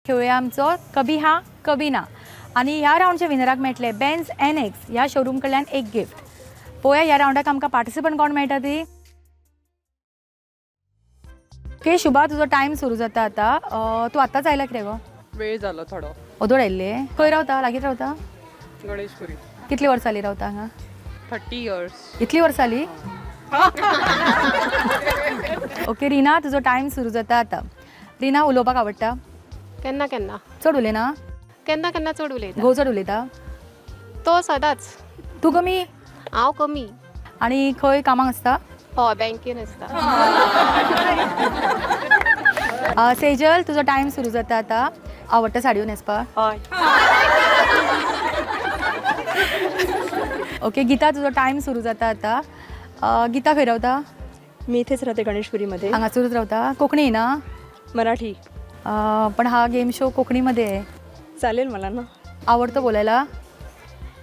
खेळूया आमचो कभी हा कभी ना आणि ह्या राऊंडच्या विनराक मेळटले बेन्झ NX ह्या शोरूम कडल्यान एक गिफ्ट. पळोवया ह्या राऊंडाक आमकां पार्टिसिपंट कोण मेळटा ती. ओके शुभा, तुजो टायम सुरू जाता आतां. तूं आत्ताच आयला कितें गो? वेळ जालो थोडो. ओदोड आयिल्ले. खंय रावता? लागींच रावता? गणेशपुरी. कितली वर्सां जाली रावता हांगा? 30 years. इतली वर्सां जाली? ओके रिना, तुजो टायम सुरू जाता आतां. रिना, उलोवपाक आवडटा? केन्ना केन्ना चड उलयना? केन्ना केन्ना चड उलयता. घोव चड उलयता? तो सदांच. तूं कमी? हांव कमी. आनी खंय कामाक आसता? हय बँकेन आसता. सेजल, तुजो टायम सुरू जाता आतां. आवडटा साडयो न्हेसपाक? हय. ओके गीता, तुजो टायम सुरू जाता आतां. गीता खंय रावता? मी इथेच राहते गणेशपुरीमध्ये. हांगासरूच रावता? कोंकणी ना? मराठी पण हा गेम शो कोकणीमध्ये आहे. चालेल मला ना. आवडतं बोलायला?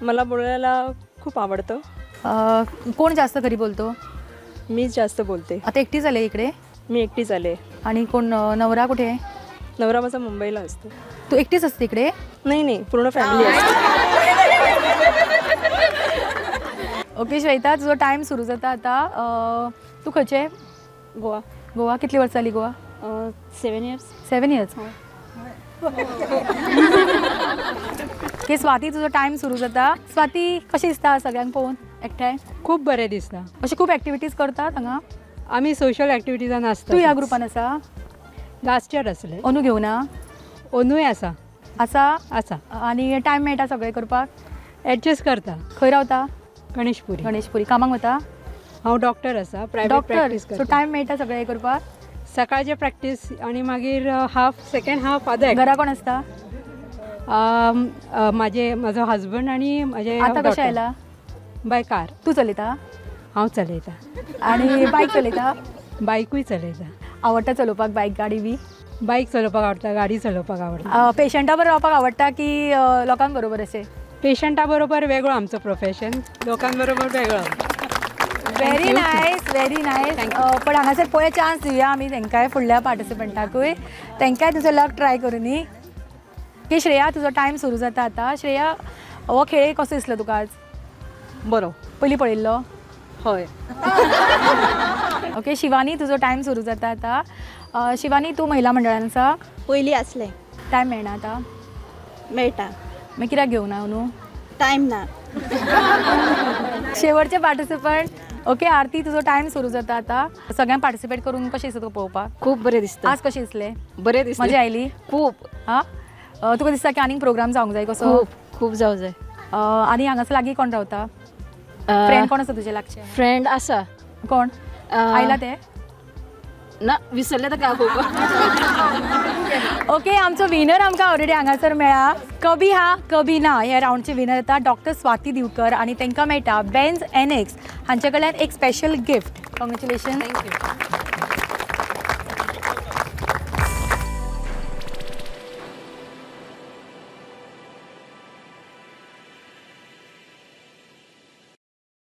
मला बोलायला खूप आवडतं. कोण जास्त घरी बोलतो? मीच जास्त बोलते. आता एकटी झाले इकडे? मी एकटीच आले. आणि कोण नवरा कुठे आहे? नवरा माझा मुंबईला असतो. तू एकटीच असते इकडे? नाही पूर्ण फॅमिली असते. ओके श्वेता, तुझा टाइम सुरू जाता आता. तू खंयचे? गोवा. गोवा कितली वर्सां जाली Goa? 7 years. 7 years. Okay Swati, तुझो टाइम सुरू जाता. स्वाती, कशी दिसता सगळ्यांक पळोवन एकठांय? खूप बरें दिसता. अशे खूप ॲक्टिविटीज करतात हांगा? आमी सोशल एक्टिविटीजान आसता. तू ह्या ग्रुपान आसा? लास्ट इयर आसले. अनु घेवना? ओनूय आसा. आसा? आणि टायम मेळटा सगळें करपाक? एडजस्ट करता. खंय रावता? गणेशपुरी. गणेशपुरी. कामाक वता? हांव डॉक्टर आसा. Private doctor. प्रॅक्टीस सो करता. टायम मेळटा सगळें करपाक? सकाळचे प्रॅक्टीस आणि मागीर सेकंड हाफ अदर. घरा कोण आसता? म्हाजो हजबंड आणि म्हजे आता कशें आयला? By car. तू चलयता? हांव चलयता. आणि बायक चलयता? बायकूय चलयता. आवडटा चलोवपाक बायक गाडी बी? बायक चलोवपाक आवडटा, गाडी चलोवपाक आवडटा. पेशंटा बरोबर रावपाक आवडटा की लोकां बरोबर अशें? पेशंटा बरोबर वेगळो आमचो प्रोफेशन, लोकां बरोबर वेगळो. Very nice, very nice. पण हांगासर पळय चान्स दिवया आमी तेंकाय, फुडल्या पार्टिसिपंटाकूय. तेंकाय तुजो लक ट्राय करुनी. की श्रेया, तुजो टायम सुरू जाता आतां. श्रेया, हो खेळ कसो दिसलो तुका आज? बरो. पयलीं पळयल्लो? हय. ओके शिवानी, तुजो टायम सुरू जाता आतां. शिवानी, तू महिला मंडळान आसा? पयलीं आसलें. टायम मेळना आतां? मेळटा. मागीर कित्याक घेवना न्हू? टायम ना. शेवटचे पार्टिसिपंट. ओके आरती, तुजो टायम सुरू जाता आतां. सगळ्यांक पार्टिसिपेट करून कशें दिसता तुका पळोवपाक? खूप बरें दिसता. आज कशें दिसलें? बरें दिसता. मजा आयली? खूप हां. तुका दिसता की आनीक प्रोग्राम जावंक जाय कसो? खूप जावं जाय. आनी हांगासर लागीं कोण रावता? फ्रेंड कोण आसा तुजे लागचे? फ्रेंड आसा. कोण आयला ते? ना विसरले तर काय ओके, आमचो विनर आमकां ऑलरेडी हांगासर मेळ्ळा. कभी हा कभी ना ह्या राऊंडचे विनर येता डॉक्टर स्वाती दिवकर आणि तांकां मेळटा बेन्झ NX हांचे कडल्यान एक स्पेशल गिफ्ट. कॉंग्रॅच्युलेशन. थँक्यू.